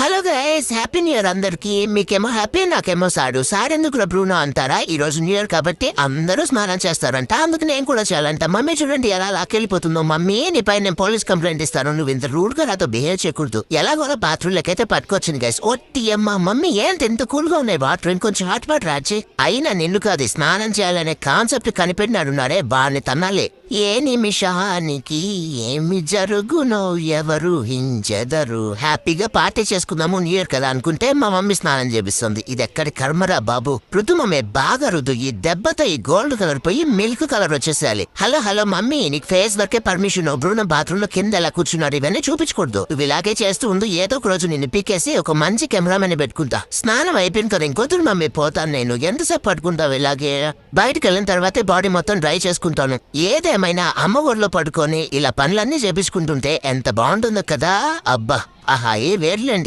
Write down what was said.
Hello guys, happy new year అందరికి. మీకేమో happy, నాకేమో సాడు. సాడ్ ఎందుకు బ్రూనో అంటారా? ఈ రోజు న్యూ ఇయర్ కాబట్టి అందరూ స్నానం చేస్తారంట, అందుకు నేను కూడా చేయాలంట. మమ్మీ చూడండి ఎలా లాకెళ్ళిపోతుందో. మమ్మీ నీపై నేను పోలీస్ కంప్లైంట్ ఇస్తాను, నువ్వు ఇంత రూడ్ గా నాతో బిహేవ్ చేయకూడదు. ఎలాగోలా బాత్రూమ్ లకైతే పట్టుకొచ్చింది గైస్. ఒట్టి అమ్మ మమ్మీ ఏంటి ఎంత కూల్ గా ఉన్నాయి వాటర్, ఇంకొంచెం హాట్ వాటర్ రాచి. అయినా నిన్ను కాదు స్నానం చేయాలనే కాన్సెప్ట్ కనిపెట్టినాడున్నారే, బాని తన్నాలే. ఏ నిమిషానికి ఏమి జరుగునో ఎవరు హించెదరు. హ్యాపీగా పార్టీ చేసుకుందాము న్యూ ఇయర్ కదా అనుకుంటే మా మమ్మీ స్నానం చేపిస్తుంది. ఇది ఎక్కడి కర్మరా బాబు. ఋతుమమే బాగా రుదు. ఈ దెబ్బతో ఈ గోల్డ్ కలర్ పోయి మిల్క్ కలర్ వచ్చేసేయాలి. హలో మమ్మీ, నీకు ఫేస్ దొరికే పర్మిషన్. బ్రూనో బాత్రూమ్ లో కింద ఎలా కూర్చున్నారు ఇవన్నీ చూపించకూడదు. నువ్వు ఇలాగే చేస్తూ ఉండు, ఏదో ఒక రోజు నిన్ను పీకేసి ఒక మంచి కెమెరామెన్ పెట్టుకుంటా. స్నానం అయిపోయిన కదా ఇంకొద్దు మమ్మీ పోతాను నేను. ఎంతసేపు పట్టుకుంటావు ఇలాగే? బయటకు వెళ్ళిన తర్వాతే బాడీ మొత్తం డ్రై చేసుకుంటాను. ఏదేమైనా అమ్మ ఊర్లో పడుకొని ఇలా పనులన్నీ చేపించుకుంటుంటే ఎంత బాగుంటుందో కదా. అబ్బా ఆహా, ఏ వేర్లేండి.